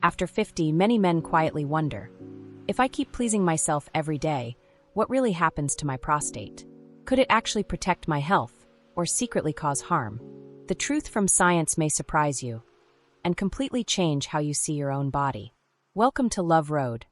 After 50, many men quietly wonder, if I keep pleasing myself every day, what really happens to my prostate? Could it actually protect my health, or secretly cause harm? The truth from science may surprise you, and completely change how you see your own body. Welcome to Love Road,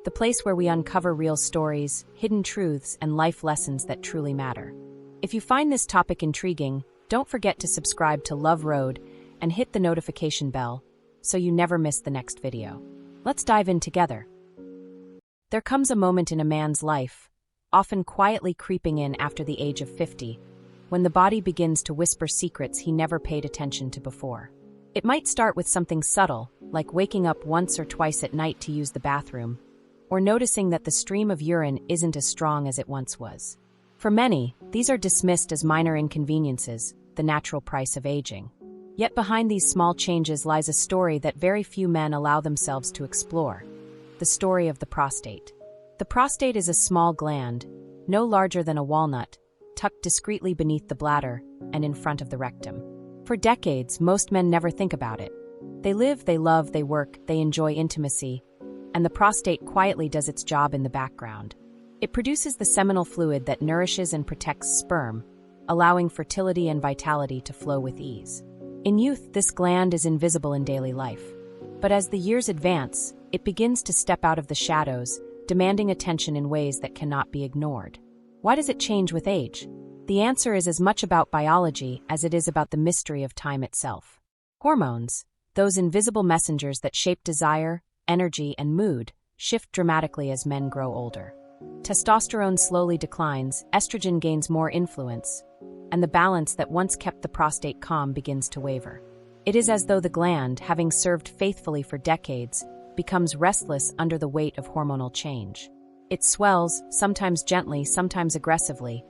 the place where we uncover real stories, hidden truths, and life lessons that truly matter. If you find this topic intriguing, don't forget to subscribe to Love Road and hit the notification bell so you never miss the next video. Let's dive in together. There comes a moment in a man's life, often quietly creeping in after the age of 50, when the body begins to whisper secrets he never paid attention to before. It might start with something subtle, like waking up once or twice at night to use the bathroom, or noticing that the stream of urine isn't as strong as it once was. For many, these are dismissed as minor inconveniences, the natural price of aging. Yet behind these small changes lies a story that very few men allow themselves to explore: the story of the prostate. The prostate is a small gland, no larger than a walnut, tucked discreetly beneath the bladder and in front of the rectum. For decades, most men never think about it. They live, they love, they work, they enjoy intimacy, and the prostate quietly does its job in the background. It produces the seminal fluid that nourishes and protects sperm, allowing fertility and vitality to flow with ease. In youth, this gland is invisible in daily life. But as the years advance, it begins to step out of the shadows, demanding attention in ways that cannot be ignored. Why does it change with age? The answer is as much about biology as it is about the mystery of time itself. Hormones, those invisible messengers that shape desire, energy, and mood, shift dramatically as men grow older. Testosterone slowly declines, estrogen gains more influence, and the balance that once kept the prostate calm begins to waver. It is as though the gland, having served faithfully for decades, becomes restless under the weight of hormonal change. It swells, sometimes gently, sometimes aggressively,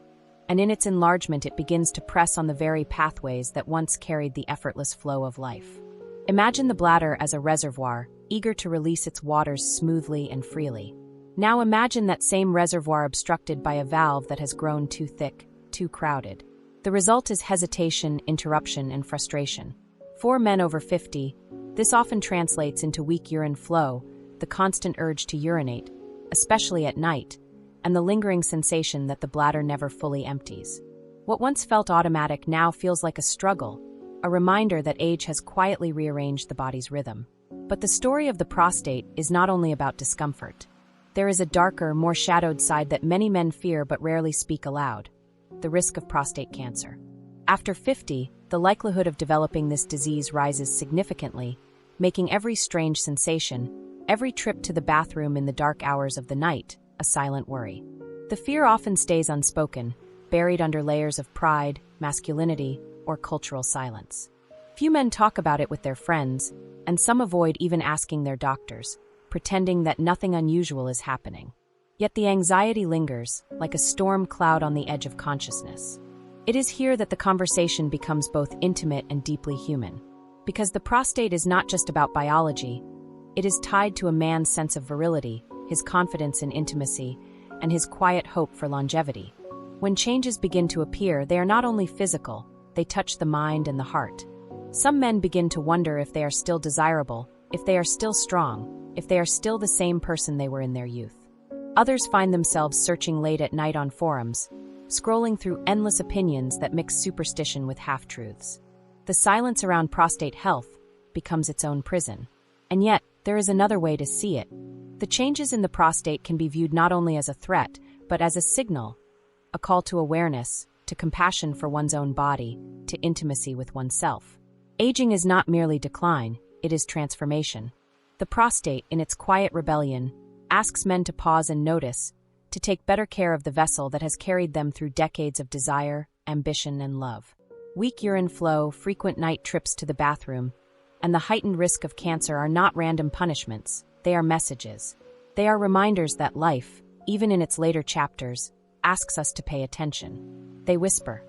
and in its enlargement it begins to press on the very pathways that once carried the effortless flow of life. Imagine the bladder as a reservoir, eager to release its waters smoothly and freely. Now imagine that same reservoir obstructed by a valve that has grown too thick, too crowded. The result is hesitation, interruption, and frustration. For men over 50, this often translates into weak urine flow, the constant urge to urinate, especially at night, and the lingering sensation that the bladder never fully empties. What once felt automatic now feels like a struggle, a reminder that age has quietly rearranged the body's rhythm. But the story of the prostate is not only about discomfort. There is a darker, more shadowed side that many men fear but rarely speak aloud: the risk of prostate cancer. After 50, the likelihood of developing this disease rises significantly, making every strange sensation, every trip to the bathroom in the dark hours of the night, a silent worry. The fear often stays unspoken, buried under layers of pride, masculinity, or cultural silence. Few men talk about it with their friends, and some avoid even asking their doctors, pretending that nothing unusual is happening. Yet the anxiety lingers, like a storm cloud on the edge of consciousness. It is here that the conversation becomes both intimate and deeply human. Because the prostate is not just about biology, it is tied to a man's sense of virility, his confidence in intimacy, and his quiet hope for longevity. When changes begin to appear, they are not only physical, they touch the mind and the heart. Some men begin to wonder if they are still desirable, if they are still strong, if they are still the same person they were in their youth. Others find themselves searching late at night on forums, scrolling through endless opinions that mix superstition with half-truths. The silence around prostate health becomes its own prison. And yet, there is another way to see it. The changes in the prostate can be viewed not only as a threat, but as a signal, a call to awareness, to compassion for one's own body, to intimacy with oneself. Aging is not merely decline, it is transformation. The prostate, in its quiet rebellion, asks men to pause and notice, to take better care of the vessel that has carried them through decades of desire, ambition, and love. Weak urine flow, frequent night trips to the bathroom, and the heightened risk of cancer are not random punishments, they are messages. They are reminders that life, even in its later chapters, asks us to pay attention. They whisper,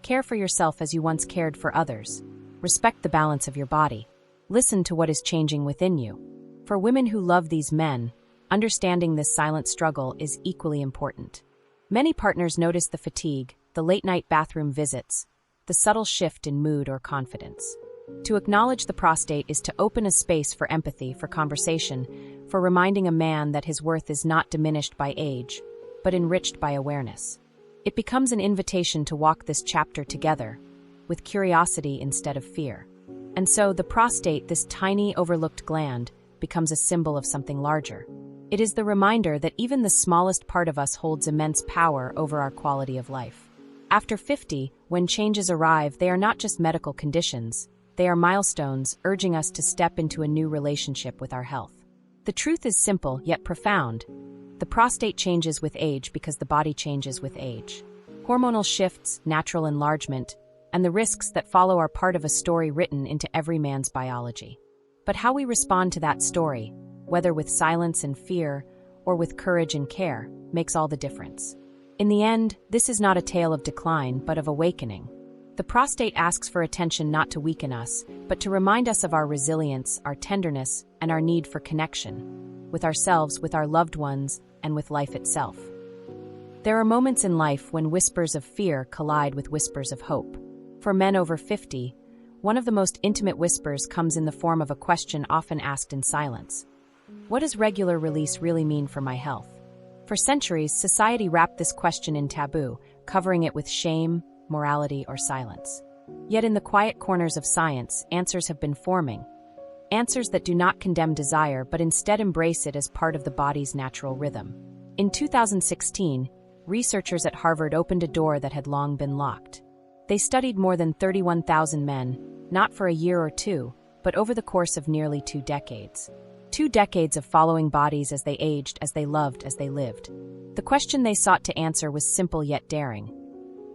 care for yourself as you once cared for others. Respect the balance of your body. Listen to what is changing within you. For women who love these men, understanding this silent struggle is equally important. Many partners notice the fatigue, the late-night bathroom visits, the subtle shift in mood or confidence. To acknowledge the prostate is to open a space for empathy, for conversation, for reminding a man that his worth is not diminished by age, but enriched by awareness. It becomes an invitation to walk this chapter together, with curiosity instead of fear. And so the prostate, this tiny, overlooked gland, becomes a symbol of something larger. It is the reminder that even the smallest part of us holds immense power over our quality of life. After 50, when changes arrive, they are not just medical conditions, they are milestones urging us to step into a new relationship with our health. The truth is simple yet profound. The prostate changes with age because the body changes with age. Hormonal shifts, natural enlargement, and the risks that follow are part of a story written into every man's biology. But how we respond to that story, whether with silence and fear or with courage and care, makes all the difference. In the end, this is not a tale of decline, but of awakening. The prostate asks for attention not to weaken us, but to remind us of our resilience, our tenderness, and our need for connection, with ourselves, with our loved ones, and with life itself. There are moments in life when whispers of fear collide with whispers of hope. For men over 50, one of the most intimate whispers comes in the form of a question often asked in silence. What does regular release really mean for my health? For centuries, society wrapped this question in taboo, covering it with shame, morality, or silence. Yet in the quiet corners of science, answers have been forming. Answers that do not condemn desire, but instead embrace it as part of the body's natural rhythm. In 2016, researchers at Harvard opened a door that had long been locked. They studied more than 31,000 men, not for a year or two, but over the course of nearly 2 decades. 2 decades of following bodies as they aged, as they loved, as they lived. The question they sought to answer was simple yet daring.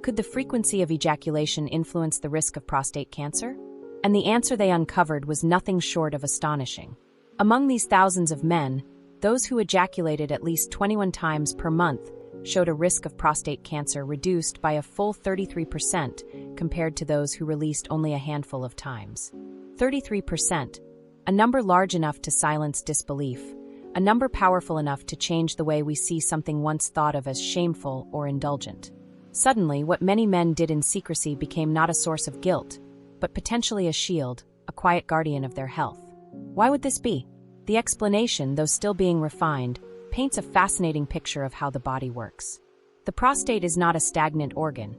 Could the frequency of ejaculation influence the risk of prostate cancer? And the answer they uncovered was nothing short of astonishing. Among these thousands of men, those who ejaculated at least 21 times per month showed a risk of prostate cancer reduced by a full 33% compared to those who released only a handful of times. 33%, a number large enough to silence disbelief, a number powerful enough to change the way we see something once thought of as shameful or indulgent. Suddenly, what many men did in secrecy became not a source of guilt, but potentially a shield, a quiet guardian of their health. Why would this be? The explanation, though still being refined, paints a fascinating picture of how the body works. The prostate is not a stagnant organ.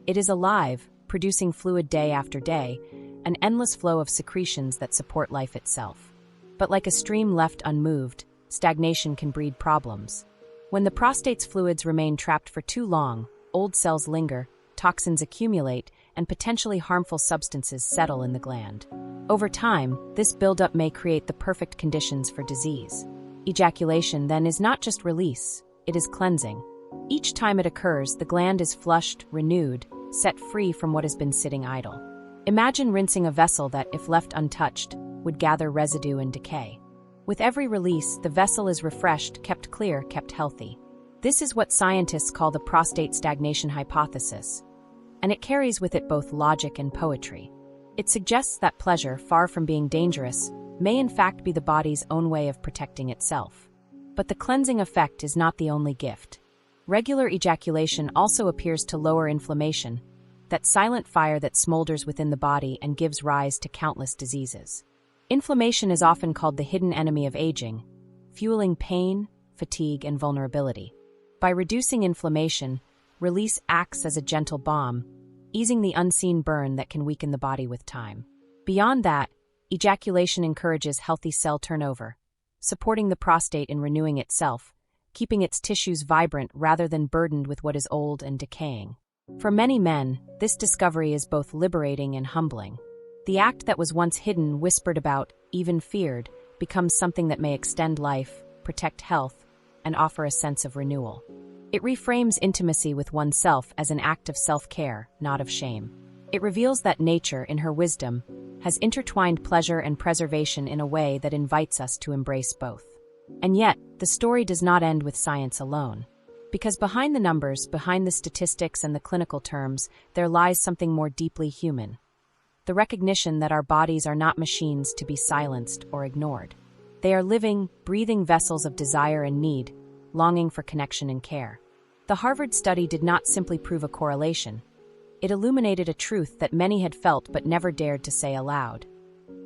It is alive, producing fluid day after day, an endless flow of secretions that support life itself. But like a stream left unmoved, stagnation can breed problems. When the prostate's fluids remain trapped for too long, old cells linger, toxins accumulate, and potentially harmful substances settle in the gland. Over time, this buildup may create the perfect conditions for disease. Ejaculation, then, is not just release, it is cleansing. Each time it occurs, the gland is flushed, renewed, set free from what has been sitting idle. Imagine rinsing a vessel that, if left untouched, would gather residue and decay. With every release, the vessel is refreshed, kept clear, kept healthy. This is what scientists call the prostate stagnation hypothesis, and it carries with it both logic and poetry. It suggests that pleasure, far from being dangerous, may in fact be the body's own way of protecting itself. But the cleansing effect is not the only gift. Regular ejaculation also appears to lower inflammation, that silent fire that smolders within the body and gives rise to countless diseases. Inflammation is often called the hidden enemy of aging, fueling pain, fatigue, and vulnerability. By reducing inflammation, release acts as a gentle balm, easing the unseen burn that can weaken the body with time. Beyond that, ejaculation encourages healthy cell turnover, supporting the prostate in renewing itself, keeping its tissues vibrant rather than burdened with what is old and decaying. For many men, this discovery is both liberating and humbling. The act that was once hidden, whispered about, even feared, becomes something that may extend life, protect health, and offer a sense of renewal. It reframes intimacy with oneself as an act of self-care, not of shame. It reveals that nature, in her wisdom, has intertwined pleasure and preservation in a way that invites us to embrace both. And yet, the story does not end with science alone. Because behind the numbers, behind the statistics and the clinical terms, there lies something more deeply human. The recognition that our bodies are not machines to be silenced or ignored. They are living, breathing vessels of desire and need, longing for connection and care. The Harvard study did not simply prove a correlation. It illuminated a truth that many had felt but never dared to say aloud.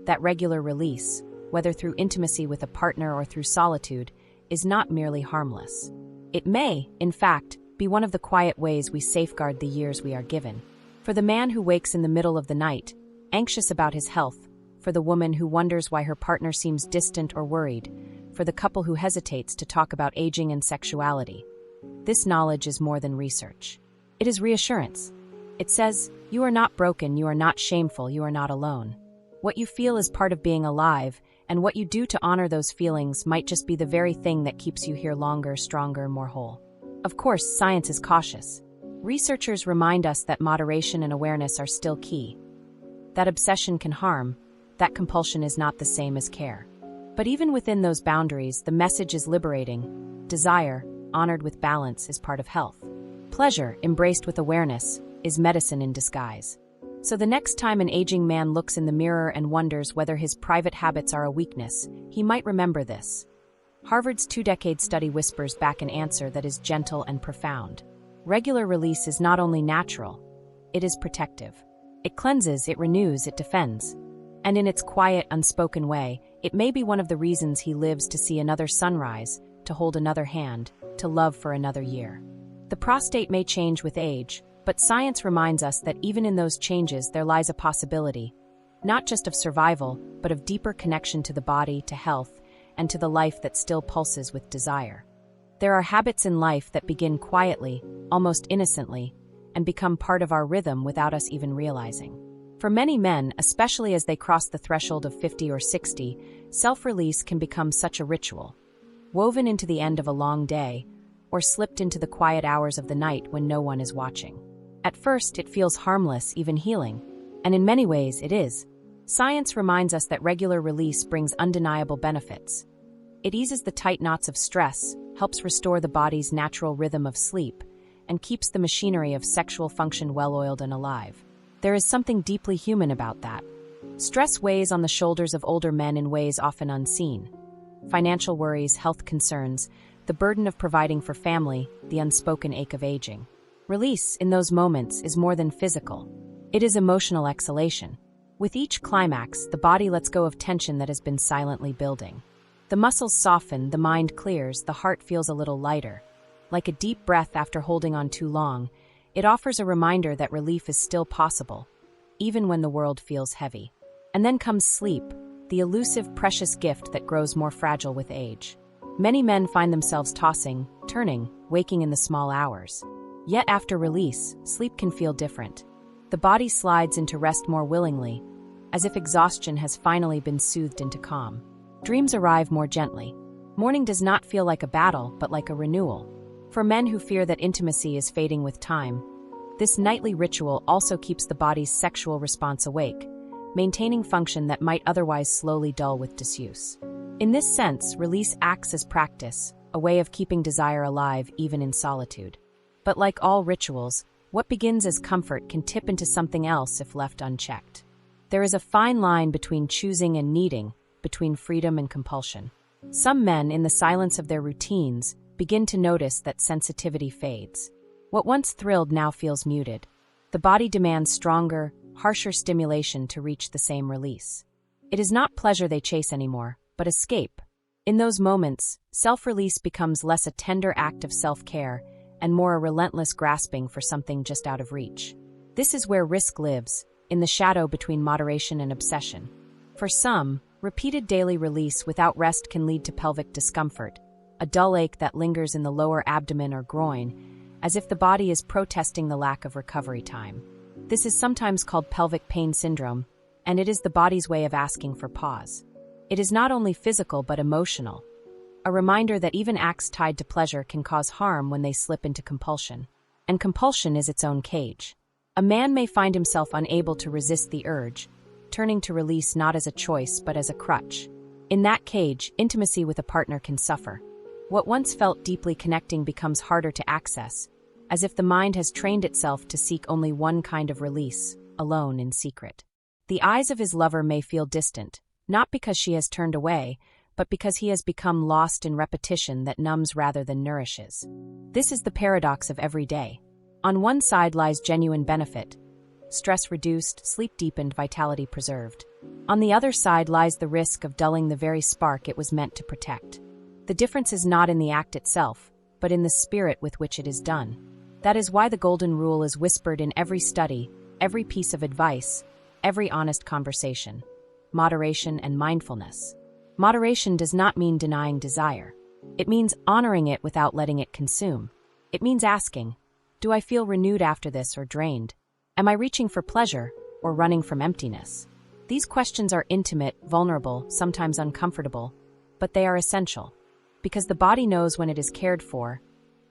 That regular release, whether through intimacy with a partner or through solitude, is not merely harmless. It may, in fact, be one of the quiet ways we safeguard the years we are given. For the man who wakes in the middle of the night, anxious about his health, for the woman who wonders why her partner seems distant or worried, for the couple who hesitates to talk about aging and sexuality. This knowledge is more than research. It is reassurance. It says, you are not broken, you are not shameful, you are not alone. What you feel is part of being alive, and what you do to honor those feelings might just be the very thing that keeps you here longer, stronger, more whole. Of course, science is cautious. Researchers remind us that moderation and awareness are still key. That obsession can harm, that compulsion is not the same as care. But even within those boundaries, the message is liberating. Desire, honored with balance, is part of health. Pleasure, embraced with awareness, is medicine in disguise. So the next time an aging man looks in the mirror and wonders whether his private habits are a weakness, he might remember this. Harvard's 2-decade study whispers back an answer that is gentle and profound. Regular release is not only natural, it is protective. It cleanses, it renews, it defends. And in its quiet, unspoken way, it may be one of the reasons he lives to see another sunrise, to hold another hand, to love for another year. The prostate may change with age, but science reminds us that even in those changes there lies a possibility, not just of survival, but of deeper connection to the body, to health, and to the life that still pulses with desire. There are habits in life that begin quietly, almost innocently, and become part of our rhythm without us even realizing. For many men, especially as they cross the threshold of 50 or 60, self-release can become such a ritual, woven into the end of a long day, or slipped into the quiet hours of the night when no one is watching. At first, it feels harmless, even healing, and in many ways it is. Science reminds us that regular release brings undeniable benefits. It eases the tight knots of stress, helps restore the body's natural rhythm of sleep, and keeps the machinery of sexual function well-oiled and alive. There is something deeply human about that. Stress weighs on the shoulders of older men in ways often unseen. Financial worries, health concerns, the burden of providing for family, the unspoken ache of aging. Release, in those moments, is more than physical. It is emotional exhalation. With each climax, the body lets go of tension that has been silently building. The muscles soften, the mind clears, the heart feels a little lighter. Like a deep breath after holding on too long, it offers a reminder that relief is still possible, even when the world feels heavy. And then comes sleep, the elusive, precious gift that grows more fragile with age. Many men find themselves tossing, turning, waking in the small hours. Yet after release, sleep can feel different. The body slides into rest more willingly, as if exhaustion has finally been soothed into calm. Dreams arrive more gently. Morning does not feel like a battle, but like a renewal. For men who fear that intimacy is fading with time, this nightly ritual also keeps the body's sexual response awake, maintaining function that might otherwise slowly dull with disuse. In this sense, release acts as practice, a way of keeping desire alive even in solitude. But like all rituals, what begins as comfort can tip into something else if left unchecked. There is a fine line between choosing and needing, between freedom and compulsion. Some men, in the silence of their routines, begin to notice that sensitivity fades. What once thrilled now feels muted. The body demands stronger, harsher stimulation to reach the same release. It is not pleasure they chase anymore, but escape. In those moments, self-release becomes less a tender act of self-care and more a relentless grasping for something just out of reach. This is where risk lives, in the shadow between moderation and obsession. For some, repeated daily release without rest can lead to pelvic discomfort, a dull ache that lingers in the lower abdomen or groin, as if the body is protesting the lack of recovery time. This is sometimes called pelvic pain syndrome, and it is the body's way of asking for pause. It is not only physical but emotional, a reminder that even acts tied to pleasure can cause harm when they slip into compulsion. And compulsion is its own cage. A man may find himself unable to resist the urge, turning to release not as a choice but as a crutch. In that cage, intimacy with a partner can suffer. What once felt deeply connecting becomes harder to access, as if the mind has trained itself to seek only one kind of release, alone in secret. The eyes of his lover may feel distant, not because she has turned away, but because he has become lost in repetition that numbs rather than nourishes. This is the paradox of every day. On one side lies genuine benefit, stress reduced, sleep deepened, vitality preserved. On the other side lies the risk of dulling the very spark it was meant to protect. The difference is not in the act itself, but in the spirit with which it is done. That is why the golden rule is whispered in every study, every piece of advice, every honest conversation: moderation and mindfulness. Moderation does not mean denying desire. It means honoring it without letting it consume. It means asking, do I feel renewed after this or drained? Am I reaching for pleasure or running from emptiness? These questions are intimate, vulnerable, sometimes uncomfortable, but they are essential, because the body knows when it is cared for,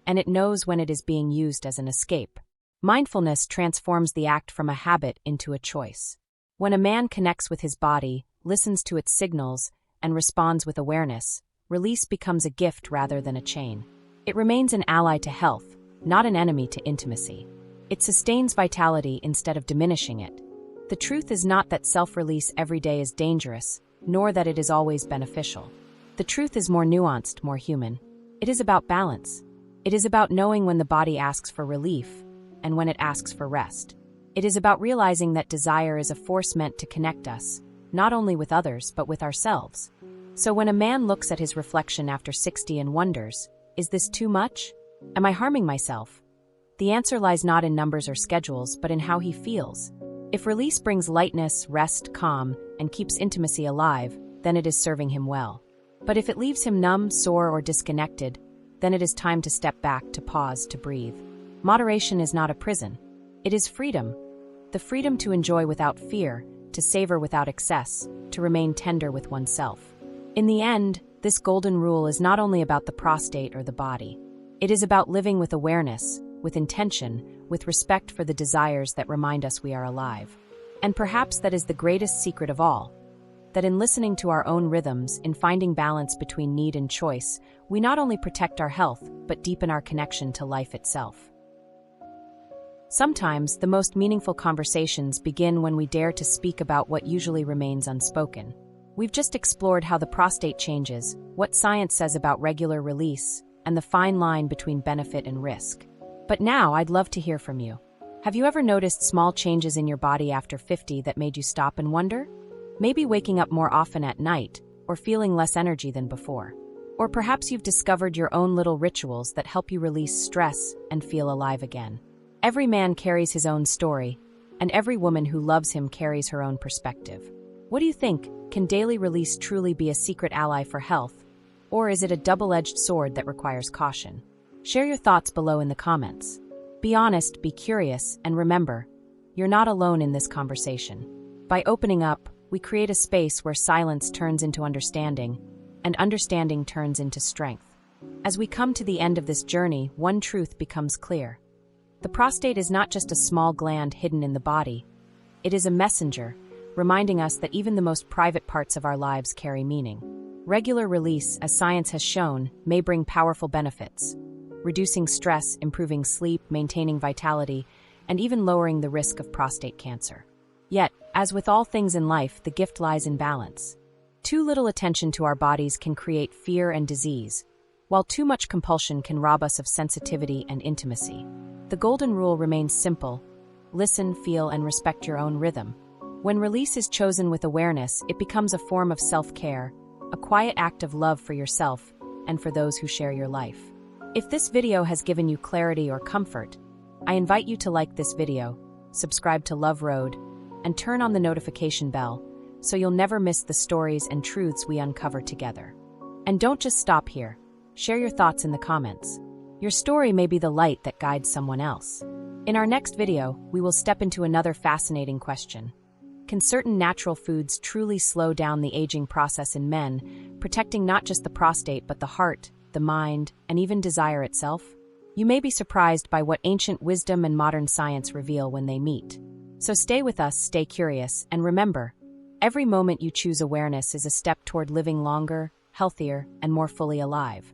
and it knows when it is being used as an escape. Mindfulness transforms the act from a habit into a choice. When a man connects with his body, listens to its signals, and responds with awareness, release becomes a gift rather than a chain. It remains an ally to health, not an enemy to intimacy. It sustains vitality instead of diminishing it. The truth is not that self-release every day is dangerous, nor that it is always beneficial. The truth is more nuanced, more human. It is about balance. It is about knowing when the body asks for relief and when it asks for rest. It is about realizing that desire is a force meant to connect us, not only with others but with ourselves. So when a man looks at his reflection after 60 and wonders, is this too much? Am I harming myself? The answer lies not in numbers or schedules, but in how he feels. If release brings lightness, rest, calm, and keeps intimacy alive, then it is serving him well. But if it leaves him numb, sore, or disconnected, then it is time to step back, to pause, to breathe. Moderation is not a prison. It is freedom. The freedom to enjoy without fear, to savor without excess, to remain tender with oneself. In the end, this golden rule is not only about the prostate or the body. It is about living with awareness, with intention, with respect for the desires that remind us we are alive. And perhaps that is the greatest secret of all, that in listening to our own rhythms, in finding balance between need and choice, we not only protect our health, but deepen our connection to life itself. Sometimes, the most meaningful conversations begin when we dare to speak about what usually remains unspoken. We've just explored how the prostate changes, what science says about regular release, and the fine line between benefit and risk. But now I'd love to hear from you. Have you ever noticed small changes in your body after 50 that made you stop and wonder? Maybe waking up more often at night, or feeling less energy than before. Or perhaps you've discovered your own little rituals that help you release stress and feel alive again. Every man carries his own story, and every woman who loves him carries her own perspective. What do you think? Can daily release truly be a secret ally for health? Or is it a double-edged sword that requires caution? Share your thoughts below in the comments. Be honest, be curious, and remember, you're not alone in this conversation. By opening up, we create a space where silence turns into understanding, and understanding turns into strength. As we come to the end of this journey, one truth becomes clear. The prostate is not just a small gland hidden in the body. It is a messenger, reminding us that even the most private parts of our lives carry meaning. Regular release, as science has shown, may bring powerful benefits, reducing stress, improving sleep, maintaining vitality, and even lowering the risk of prostate cancer. Yet, as with all things in life, the gift lies in balance. Too little attention to our bodies can create fear and disease, while too much compulsion can rob us of sensitivity and intimacy. The golden rule remains simple: listen, feel, and respect your own rhythm. When release is chosen with awareness, it becomes a form of self-care, a quiet act of love for yourself and for those who share your life. If this video has given you clarity or comfort, I invite you to like this video, subscribe to Love Road, and turn on the notification bell so you'll never miss the stories and truths we uncover together. And don't just stop here. Share your thoughts in the comments. Your story may be the light that guides someone else. In our next video, we will step into another fascinating question. Can certain natural foods truly slow down the aging process in men, protecting not just the prostate but the heart, the mind, and even desire itself? You may be surprised by what ancient wisdom and modern science reveal when they meet. So stay with us, stay curious, and remember, every moment you choose awareness is a step toward living longer, healthier, and more fully alive.